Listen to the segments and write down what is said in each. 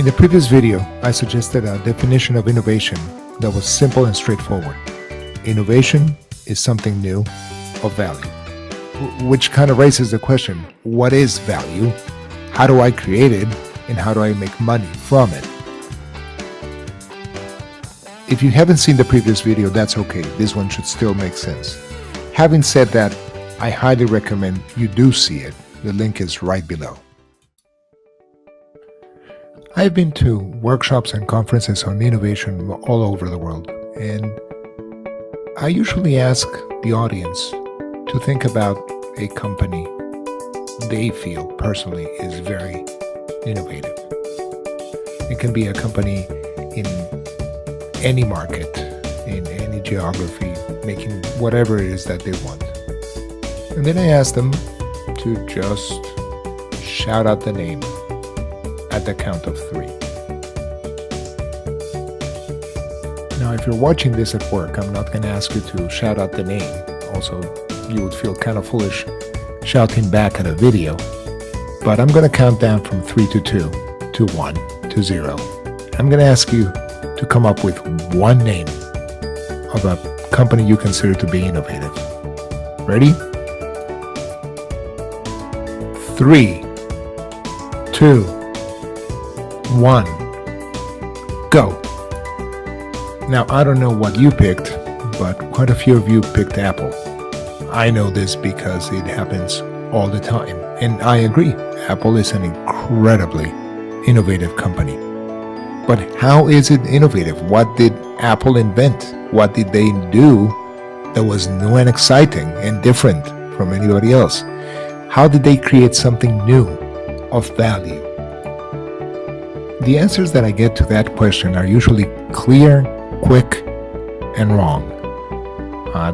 In the previous video, I suggested a definition of innovation that was simple and straightforward. Innovation is something new of value, which kind of raises the question, what is value? How do I create it? And how do I make money from it? If you haven't seen the previous video, that's okay. This one should still make sense. Having said that, I highly recommend you do see it. The link is right below. I've been to workshops and conferences on innovation all over the world, and I usually ask the audience to think about a company they feel personally is very innovative. It can be a company in any market, in any geography, making whatever it is that they want. And then I ask them to just shout out the name at the count of 3. Now, if you're watching this at work, I'm not going to ask you to shout out the name. Also, you would feel kind of foolish shouting back at a video. But I'm going to count down from 3 to 2, to 1, to 0. I'm going to ask you to come up with one name of a company you consider to be innovative. Ready? 3, 2, 1, go. Now, I don't know what you picked, but quite a few of you picked Apple. I know this because it happens all the time, and I agree. Apple is an incredibly innovative company. But how is it innovative? What did Apple invent? What did they do that was new and exciting and different from anybody else? How did they create something new of value? The answers that I get to that question are usually clear, quick, and wrong.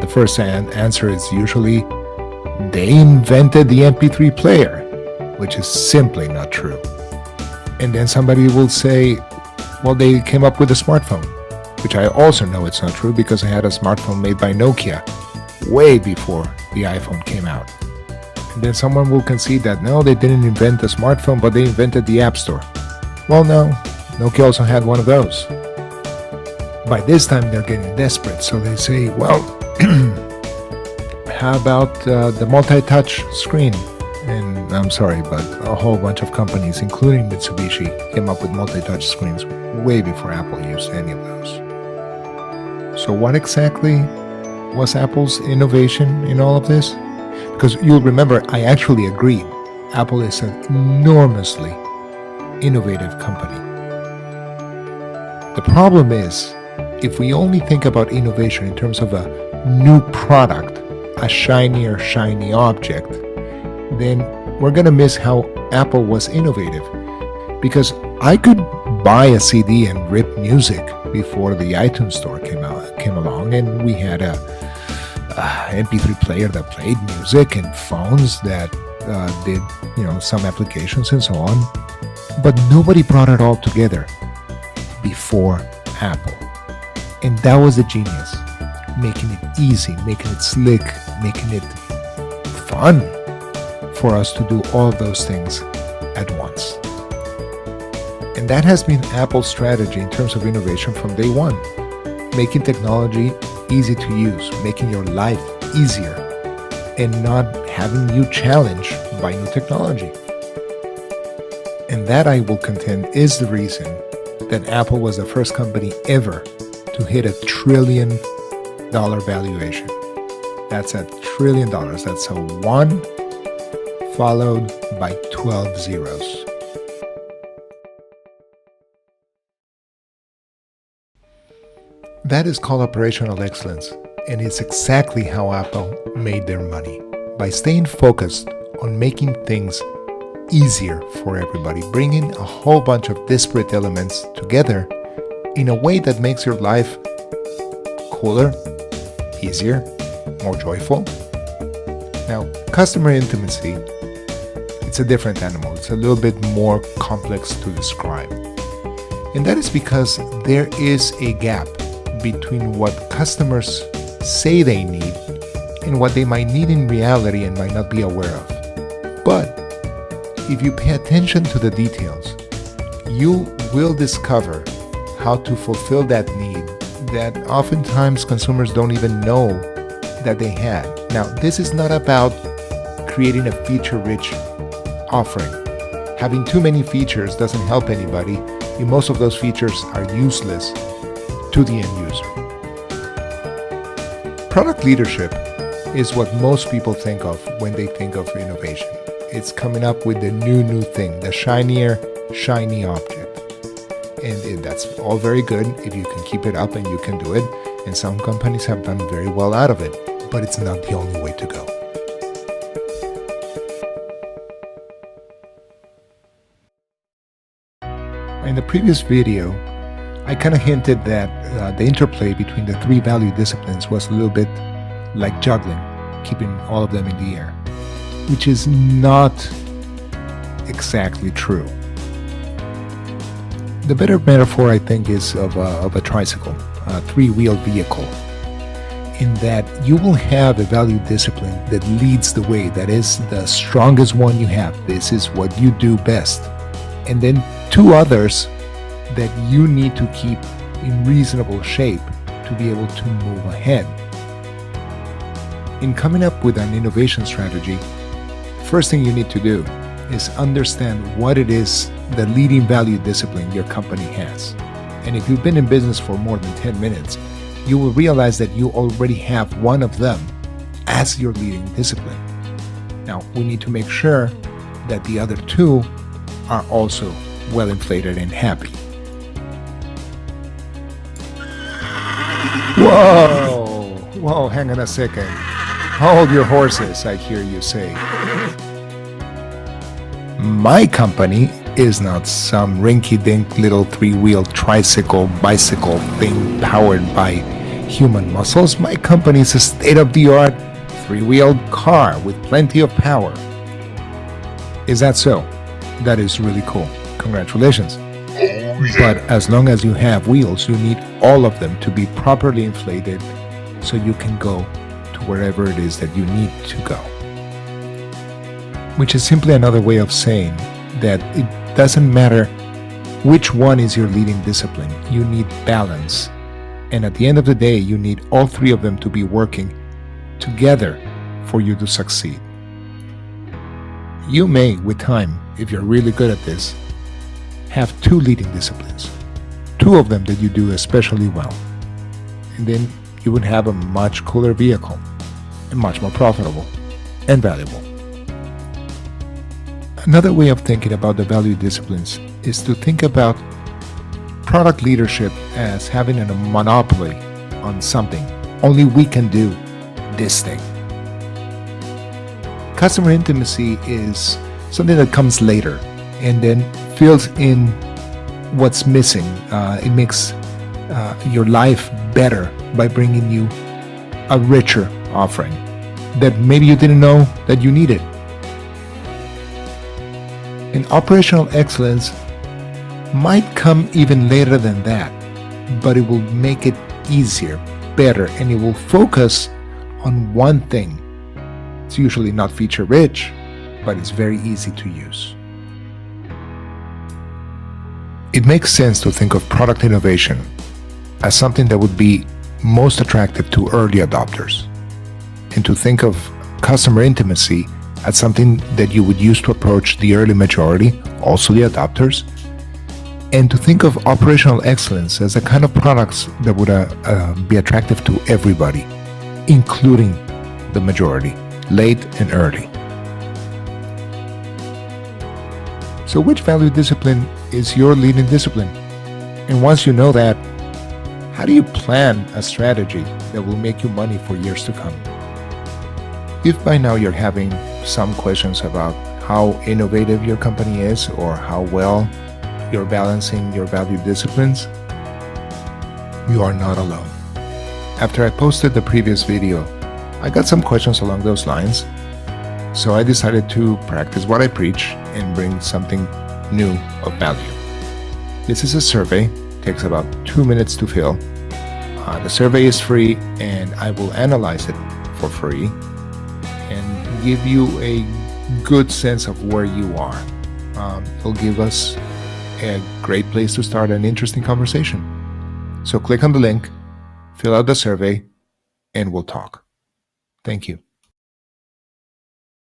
The first answer is usually they invented the MP3 player, which is simply not true. And then somebody will say, well, they came up with a smartphone, which I also know it's not true because I had a smartphone made by Nokia way before the iPhone came out. And then someone will concede that no, they didn't invent the smartphone, but they invented the App Store. Well, no, Nokia also had one of those. By this time, they're getting desperate, so they say, well, how about the multi-touch screen? And I'm sorry, but a whole bunch of companies, including Mitsubishi, came up with multi-touch screens way before Apple used any of those. So what exactly was Apple's innovation in all of this? Because you'll remember, I actually agreed. Apple is an enormously innovative company. The problem is, if we only think about innovation in terms of a new product, a shiny object, then we're going to miss how Apple was innovative. Because I could buy a CD and rip music before the iTunes Store came along, and we had a MP3 player that played music and phones that did some applications and so on. But nobody brought it all together before Apple. And that was the genius. Making it easy, making it slick, making it fun for us to do all of those things at once. And that has been Apple's strategy in terms of innovation from day one. Making technology easy to use, making your life easier, and not having you challenged by new technology. And that, I will contend, is the reason that Apple was the first company ever to hit $1 trillion valuation. That's $1 trillion. That's a 1 followed by 12 zeros. That is called operational excellence, and it's exactly how Apple made their money, by staying focused on making things easier for everybody, bringing a whole bunch of disparate elements together in a way that makes your life cooler, easier, more joyful. Now, customer intimacy, it's a different animal. It's a little bit more complex to describe. And that is because there is a gap between what customers say they need and what they might need in reality and might not be aware of. But if you pay attention to the details, you will discover how to fulfill that need that oftentimes consumers don't even know that they had. Now, this is not about creating a feature-rich offering. Having too many features doesn't help anybody, and most of those features are useless to the end user. Product leadership is what most people think of when they think of innovation. It's coming up with the new thing, the shiny object. And that's all very good if you can keep it up and you can do it. And some companies have done very well out of it, but it's not the only way to go. In the previous video, I kind of hinted that the interplay between the three value disciplines was a little bit like juggling, keeping all of them in the air, which is not exactly true. The better metaphor, I think, is of a tricycle, a three-wheeled vehicle, in that you will have a value discipline that leads the way, that is the strongest one you have. This is what you do best. And then two others that you need to keep in reasonable shape to be able to move ahead. In coming up with an innovation strategy, first thing you need to do is understand what it is the leading value discipline your company has. And if you've been in business for more than 10 minutes, you will realize that you already have one of them as your leading discipline. Now, we need to make sure that the other two are also well inflated and happy. Whoa, hang on a second. Hold your horses, I hear you say. My company is not some rinky-dink little three-wheeled bicycle thing powered by human muscles. My company is a state-of-the-art three-wheeled car with plenty of power. Is that so? That is really cool. Congratulations. But as long as you have wheels, you need all of them to be properly inflated so you can go to wherever it is that you need to go. Which is simply another way of saying that it doesn't matter which one is your leading discipline. You need balance. And at the end of the day, you need all three of them to be working together for you to succeed. You may, with time, if you're really good at this, have two leading disciplines, two of them that you do especially well. And then you would have a much cooler vehicle and much more profitable and valuable. Another way of thinking about the value disciplines is to think about product leadership as having a monopoly on something. Only we can do this thing. Customer intimacy is something that comes later and then fills in what's missing. It makes your life better by bringing you a richer offering that maybe you didn't know that you needed. And operational excellence might come even later than that, but it will make it easier, better, and it will focus on one thing. It's usually not feature rich, but it's very easy to use. It makes sense to think of product innovation as something that would be most attractive to early adopters, and to think of customer intimacy as something that you would use to approach the early majority, also the adopters, and to think of operational excellence as a kind of products that would be attractive to everybody, including the majority, late and early. So which value discipline is your leading discipline? And once you know that, how do you plan a strategy that will make you money for years to come? If by now you're having some questions about how innovative your company is or how well you're balancing your value disciplines, you are not alone. After I posted the previous video, I got some questions along those lines, so I decided to practice what I preach and bring something new of value. This is a survey, takes about 2 minutes to fill. The survey is free and I will analyze it for free and give you a good sense of where you are. It'll give us a great place to start an interesting conversation. So click on the link, fill out the survey, and we'll talk. Thank you.